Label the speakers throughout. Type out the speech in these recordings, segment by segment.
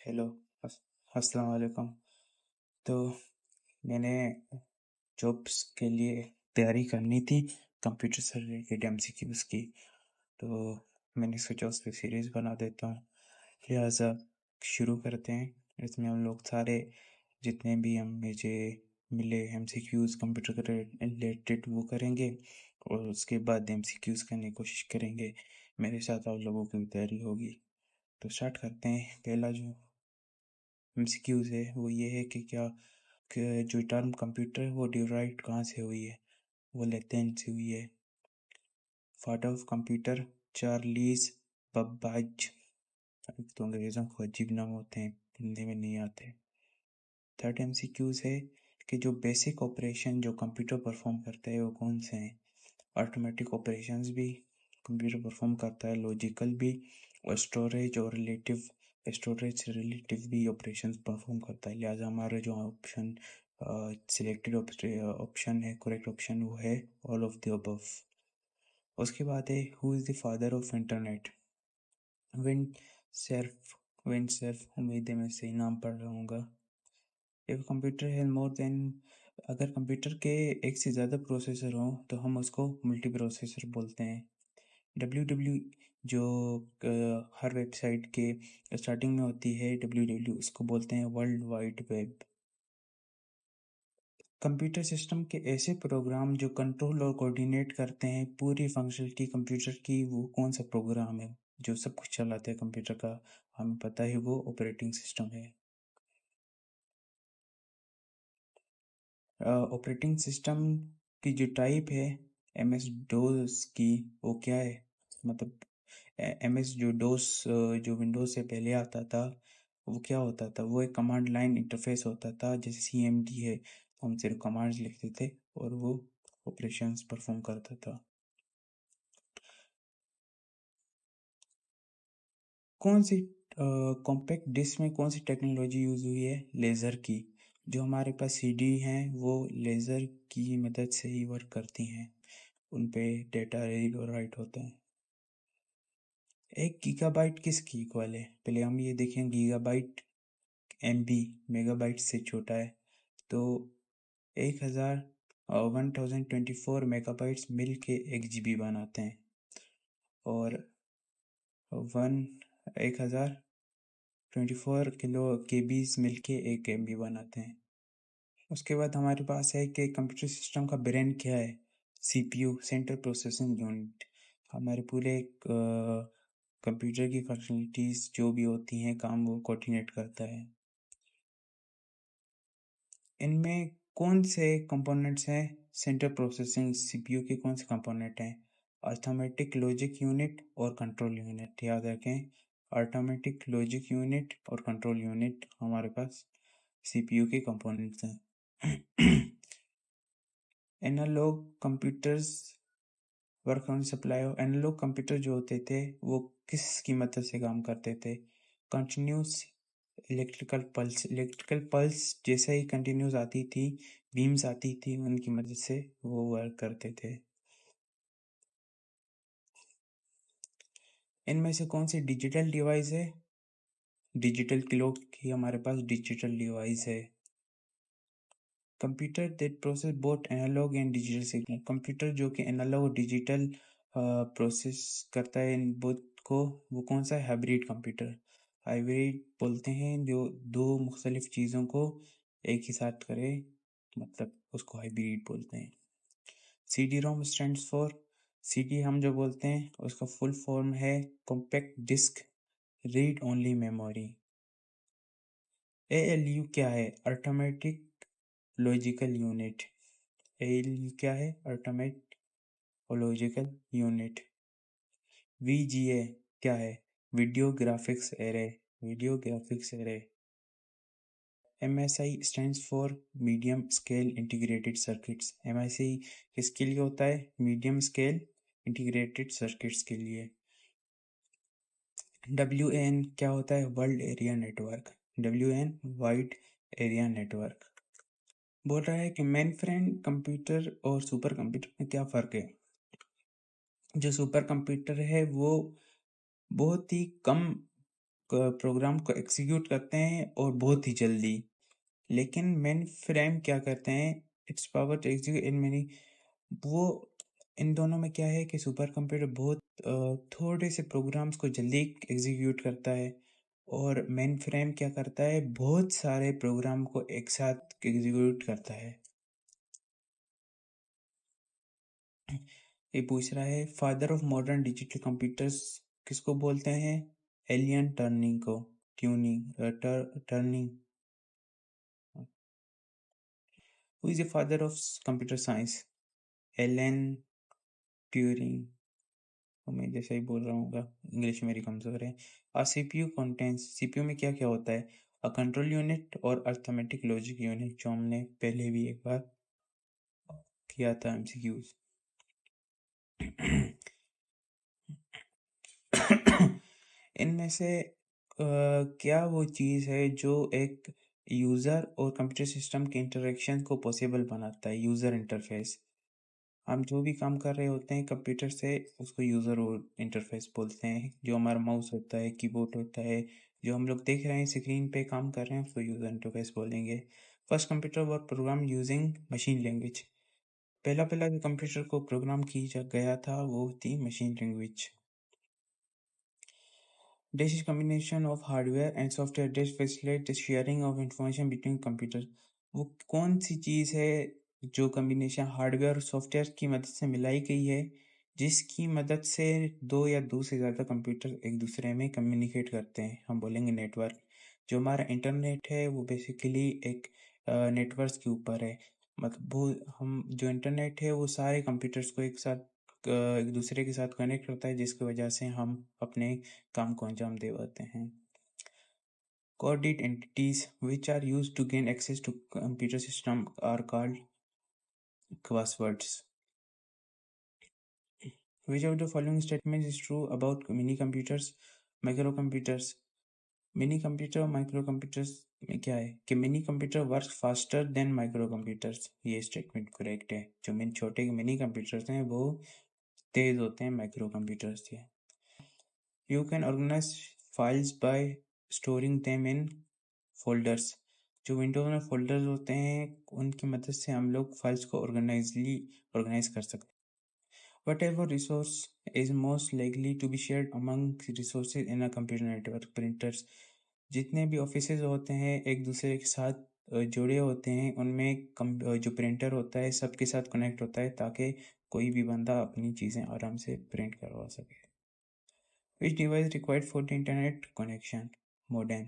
Speaker 1: Hello. अस्सलाम वालेकुम। तो मैंने जॉब्स के लिए तैयारी करनी थी, कंप्यूटर से रिलेटेड एमसीक्यूज़ की। तो मैंने सोचा उस पर सीरीज़ बना देता हूँ, लिहाजा शुरू करते हैं। इसमें हम लोग सारे जितने भी हम मुझे मिले एमसीक्यूज़ कंप्यूटर के रिलेटेड वो करेंगे, और उसके बाद एमसीक्यूज़ करने की कोशिश करेंगे। मेरे साथ आप लोगों की भी तैयारी होगी। तो स्टार्ट करते हैं। पहला जो एमसीक्यूज़ है वो ये है कि क्या कि जो टर्म कंप्यूटर है वो डिराइव्ड कहाँ से हुई है। वो लैटिन से हुई है। Father of computer Charles Babbage. तो अंग्रेज़ों को अजीब नाम होते हैं, हिंदी में नहीं आते। थर्ड एमसीक्यूज़ है कि जो बेसिक ऑपरेशन जो कंप्यूटर परफॉर्म करता है वो कौन से हैं। ऑटोमेटिक ऑपरेशंस भी कंप्यूटर परफॉर्म करता है, लॉजिकल भी, और स्टोरेज से रिलेटिव भी ऑपरेशंस परफॉर्म करता है। लिहाजा हमारा जो ऑप्शन सिलेक्टेड ऑप्शन है, करेक्ट ऑप्शन, वो है ऑल ऑफ द अबव। उसके बाद है who is the father of internet. Win Surf. Win Surf, उम्मीद है मैं सही नाम पढ़ रहा हूँ। इफ कंप्यूटर है मोर देन, अगर कंप्यूटर के एक से ज़्यादा प्रोसेसर हों तो हम उसको मल्टी प्रोसेसर बोलते हैं। डब्ल्यू जो हर वेबसाइट के स्टार्टिंग में होती है, डब्ल्यू उसको बोलते हैं world wide web. Computer system के ऐसे प्रोग्राम जो कंट्रोल और कोऑर्डिनेट करते हैं पूरी फंक्शनलिटी कंप्यूटर की, वो कौन सा प्रोग्राम है जो सब कुछ चलाते हैं कंप्यूटर का, हमें पता है वो ऑपरेटिंग सिस्टम है। ऑपरेटिंग सिस्टम की जो टाइप है एम एस डोस की, वो क्या है, मतलब एम एस जो डोस जो विंडोज से पहले आता था वो क्या होता था। वो एक कमांड लाइन इंटरफेस होता था, जैसे सी एम डी है, हम सिर्फ कमांड्स लिखते थे और वो ऑपरेशंस परफॉर्म करता था। कौन सी कॉम्पैक्ट डिस्क में कौन सी टेक्नोलॉजी यूज़ हुई है, लेज़र की। जो हमारे पास सीडी हैं वो लेज़र की मदद से ही वर्क करती हैं, उन पे डेटा रीड और राइट होते हैं। 1 गीगाबाइट किसकी इक्वल है, पहले हम ये देखें। गीगाबाइट एमबी मेगाबाइट से छोटा है, तो 1024 मिल के 1 GB बनाते हैं, और 1024 मिल के 1 MB बनाते हैं। उसके बाद हमारे पास है कि कंप्यूटर सिस्टम का ब्रेन क्या है। सीपीयू, सेंट्रल प्रोसेसिंग यूनिट, हमारे पूरे कंप्यूटर की फंक्शनलिटीज़ जो भी होती हैं काम, वो कोऑर्डिनेट करता है। इनमें कौन से कंपोनेंट्स हैं, सेंट्रल प्रोसेसिंग सीपीयू के कौन से कंपोनेंट हैं। अर्थमेटिक लॉजिक यूनिट और कंट्रोल यूनिट, याद रखें। अर्थमेटिक लॉजिक यूनिट और कंट्रोल यूनिट हमारे पास सीपीयू के कंपोनेंट्स हैं। Analogue computers work on supply of, analogue computer जो होते थे वो किस की मदद से काम करते थे। कंटिन्यूस इलेक्ट्रिकल पल्स जैसे ही कंटिन्यूस आती थी, बीम्स आती थी, उनकी मदद से वो वर्क करते थे। इनमें से कौन सी डिजिटल डिवाइस है, डिजिटल क्लॉक की हमारे पास डिजिटल डिवाइस है। Computer that process both analogue and digital signal, computer जो कि एनालॉग और डिजिटल प्रोसेस करता है इन बोथ को, वो कौन सा है, हाइब्रिड कंप्यूटर। हाइब्रिड बोलते हैं जो दो मुख्तलिफ चीज़ों को एक ही साथ करे, मतलब उसको हाइब्रिड बोलते हैं। C D ROM stands for, C D हम जो बोलते हैं उसका फुल फॉर्म है compact disc read only memory. A L U क्या है, अर्थमेटिक लॉजिकल यूनिट। एल क्या है, अल्टरनेट लॉजिकल यूनिट। वीजीए क्या है, video graphics array, video graphics array. MSI stands for medium scale integrated circuits, MSI किसके लिए होता है, मीडियम स्केल इंटीग्रेटेड सर्किट्स के लिए। डब्ल्यू एन क्या होता है, world area network, W N wide area network. बोल रहा है कि मेन फ्रेम कंप्यूटर और सुपर कंप्यूटर में क्या फ़र्क है। जो सुपर कंप्यूटर है वो बहुत ही कम प्रोग्राम को एग्जीक्यूट करते हैं और बहुत ही जल्दी। लेकिन मेन फ्रेम क्या करते हैं, its power to execute in many, वो इन दोनों में क्या है कि सुपर कंप्यूटर बहुत थोड़े से प्रोग्राम्स को जल्दी एग्जीक्यूट करता है और मेन फ्रेम क्या करता है, बहुत सारे प्रोग्राम को एक साथ एग्जीक्यूट करता है। ये पूछ रहा है father of modern digital computers किसको बोलते हैं, एलियन टर्निंग को, turning. Who is the father of computer science, Alan Turing. मैं जैसे ही बोल रहा हूँ, इंग्लिश मेरी कमजोर है। आ सीपीयू कंटेंट्स, सीपीयू में क्या क्या होता है, अ कंट्रोल यूनिट और अर्थमेटिक लॉजिक यूनिट, जो हमने पहले भी एक बार किया था एमसीक्यूज। इनमें से क्या वो चीज़ है जो एक यूज़र और कंप्यूटर सिस्टम के इंटरेक्शन को पॉसिबल बनाता है, यूज़र इंटरफेस। हम जो भी काम कर रहे होते हैं कंप्यूटर से, उसको यूज़र और इंटरफेस बोलते हैं। जो हमारा माउस होता है, कीबोर्ड होता है, जो हम लोग देख रहे हैं स्क्रीन पे काम कर रहे हैं, उसको यूज़र इंटरफेस बोलेंगे। फर्स्ट कंप्यूटर वर प्रोग्राम यूजिंग मशीन लैंग्वेज, पहला पहला जो कंप्यूटर को प्रोग्राम किया गया था वो थी machine language. This is combination of hardware and software that facilitate the sharing of information between computers। वो कौन सी चीज़ है जो कम्बिनेशन हार्डवेयर और सॉफ्टवेयर की मदद से मिलाई गई है, जिसकी मदद से दो या दो से ज़्यादा कंप्यूटर एक दूसरे में कम्युनिकेट करते हैं, हम बोलेंगे नेटवर्क। जो हमारा इंटरनेट है वो बेसिकली एक नेटवर्क के ऊपर है। मतलब वो हम जो इंटरनेट है वो सारे कंप्यूटर्स को एक साथ एक दूसरे के साथ कनेक्ट करता है, जिसकी वजह से हम अपने काम को अंजाम दे पाते हैं। Coded entities which are used to gain access to computer system are called passwords। Which of the following statements is true about mini computers, microcomputers? Mini computer और माइक्रो कंप्यूटर्स में क्या है कि mini computer work faster than micro computers, ये statement correct है। जो छोटे mini computers हैं वो तेज होते हैं माइक्रो कंप्यूटर्स से। You can organise files by storing them in folders, जो विंडोज में फोल्डर्स होते हैं उनकी मदद से हम लोग फाइल्स को ऑर्गेनाइज कर सकते हैं। Whatever resource is most likely to be shared among resources in a computer network, printers, जितने भी ऑफिसेज होते हैं एक दूसरे के साथ जुड़े होते हैं, उनमें जो प्रिंटर होता है सबके साथ कनेक्ट होता है ताकि कोई भी बंदा अपनी चीज़ें आराम से प्रिंट करवा सके। Which device required for the internet connection? Modem.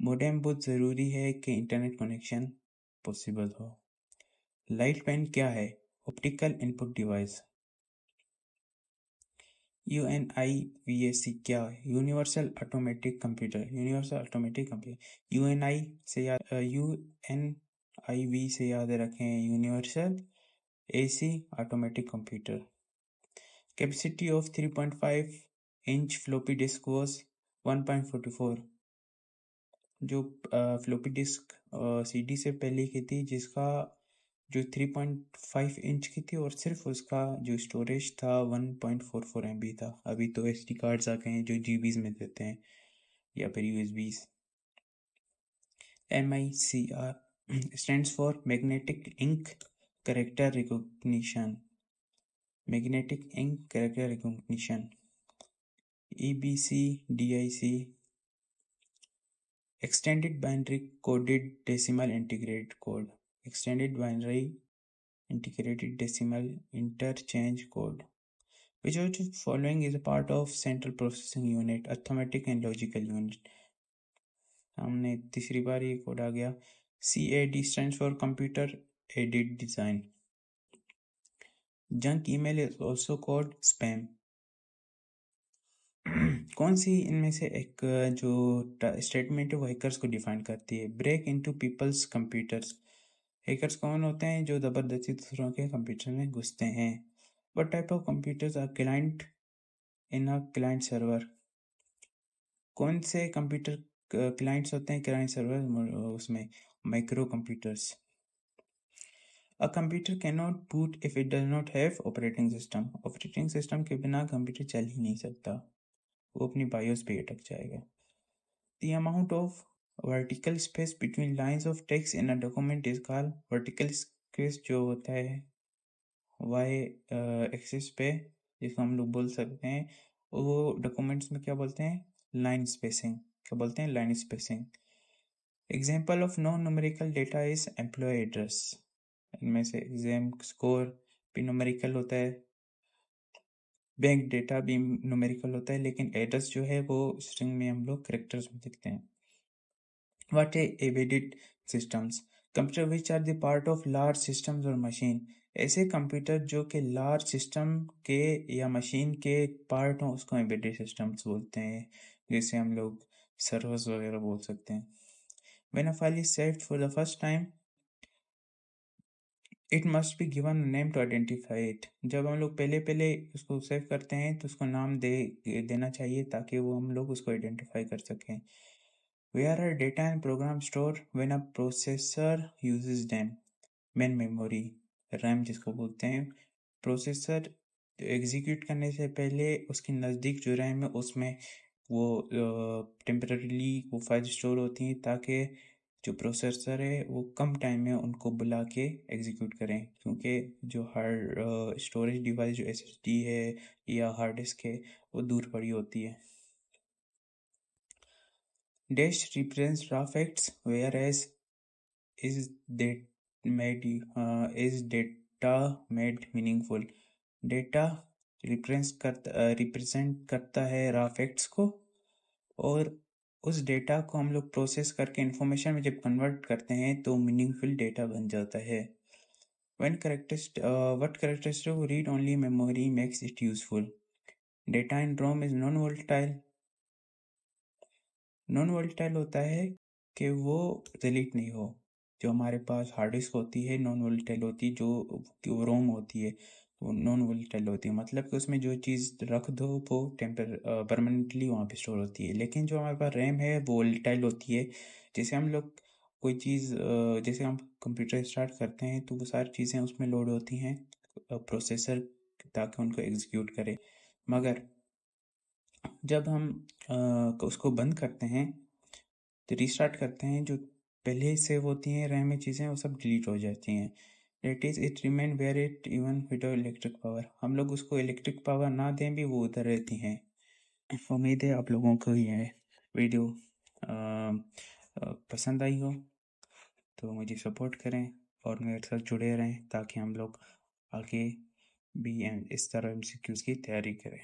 Speaker 1: Modem बहुत ज़रूरी है कि इंटरनेट कनेक्शन पॉसिबल हो। लाइट पेन क्या है, ऑप्टिकल इनपुट डिवाइस। UNIVAC क्या है, universal automatic computer, universal automatic computer. UNIV से याद रखें, universal AC automatic computer. Capacity of 3.5 inch floppy disk was 1.44। जो फ्लोपी डिस्क CD से पहले की थी, जिसका जो 3.5 इंच की थी और सिर्फ उसका जो स्टोरेज था 1.44 MB था। अभी तो SD कार्ड्स आ गए हैं जो GBs में देते हैं या फिर USBs। MICR stands for magnetic ink character recognition, magnetic ink character recognition. EBCDIC extended binary coded decimal integrated code, extended binary integrated decimal interchange code। Which of the following is a part of central processing unit, arithmetic and logical unit? हमने तीसरी बार ये code आ गया। CAD stands for computer aided design। Junk email is also called spam। कौन सी इनमें से एक जो statement है वो हैकर्स को डिफाइन करती है? Break into people's computers, hackers कौन होते हैं जो ज़बरदस्ती दूसरों के कंप्यूटर में घुसते हैं। What type of computers are client in a client server? कौन से कंप्यूटर क्लाइंट्स होते हैं क्लाइंट सर्वर उसमें? Micro computers. A computer can not boot if it does not have operating system, operating system के बिना कंप्यूटर चल ही नहीं सकता, वो अपनी बायोस पे अटक जाएगा। The amount of vertical space between lines of text in a document is called vertical space, जो होता है y एक्सिस पे, जिसको हम लोग बोल सकते हैं, वो डॉक्यूमेंट्स में क्या बोलते हैं, लाइन स्पेसिंग। क्या बोलते हैं, line spacing. Example of non numerical data is employ address. इनमें से एग्जाम स्कोर भी न्यूमेरिकल होता है, बैंक डेटा भी न्यूमेरिकल होता है, लेकिन एड्रेस जो है वो स्ट्रिंग में हम लोग कैरेक्टर्स में लिखते हैं। What are embedded systems? Computer which are the part of large systems और मशीन। ऐसे कंप्यूटर जो कि लार्ज सिस्टम के या मशीन के पार्ट हों उसको एम्बेडेड सिस्टम्स बोलते हैं, जैसे हम लोग सर्वर्स वगैरह बोल सकते हैं। When a file is saved for the first time, it must be given name to identify इट। जब हम लोग पहले पहले उसको सेव करते हैं तो उसको नाम देना चाहिए ताकि वो हम लोग उसको आइडेंटिफाई कर सकें। Where are data and program stored when a processor uses them? Main memory, RAM जिसको बोलते हैं। प्रोसेसर एग्जीक्यूट करने से पहले उसके नज़दीक जो रैम है उसमें वो टेम्पररीली वो फाइल स्टोर होती हैं ताकि जो प्रोसेसर है वो कम टाइम में उनको बुला के एग्जीक्यूट करें, क्योंकि जो हार्ड स्टोरेज डिवाइस जो एसएसडी है या हार्ड डिस्क है वो दूर पड़ी होती है। Dash represents raw facts, whereas is data made meaningful. Data represent करता है रॉ फैक्ट्स को, और उस डेटा को हम लोग प्रोसेस करके इंफॉर्मेशन में जब कन्वर्ट करते हैं तो मीनिंगफुल डेटा बन जाता है। What characteristic of read-only memory makes it useful? Data in ROM is non-volatile. Non volatile होता है कि वो डिलीट नहीं हो। जो हमारे पास हार्ड डिस्क होती है नॉन वोलेटाइल होती है, जो रोम होती है वो नॉन वोलेटाइल होती है, मतलब कि उसमें जो चीज़ रख दो वो परमानेंटली वहाँ पे स्टोर होती है। लेकिन जो हमारे पास रैम है वो वोलेटाइल होती है। जैसे हम लोग कोई चीज़ जैसे हम कंप्यूटर स्टार्ट करते हैं तो वो सारी चीज़ें उसमें लोड होती हैं प्रोसेसर ताकि उनको एग्जीक्यूट करे, मगर जब हम उसको बंद करते हैं तो रीस्टार्ट करते हैं, जो पहले सेव होती हैं रैम में चीज़ें वो सब डिलीट हो जाती हैं। Data is it remain where it even without electric power. हम लोग उसको इलेक्ट्रिक पावर ना दें भी वो उधर रहती हैं। उम्मीद है आप लोगों को ये वीडियो पसंद आई हो, तो मुझे सपोर्ट करें और मेरे साथ जुड़े रहें ताकि हम लोग आगे भी इस तरह एमसीक्यूज़ की तैयारी करें।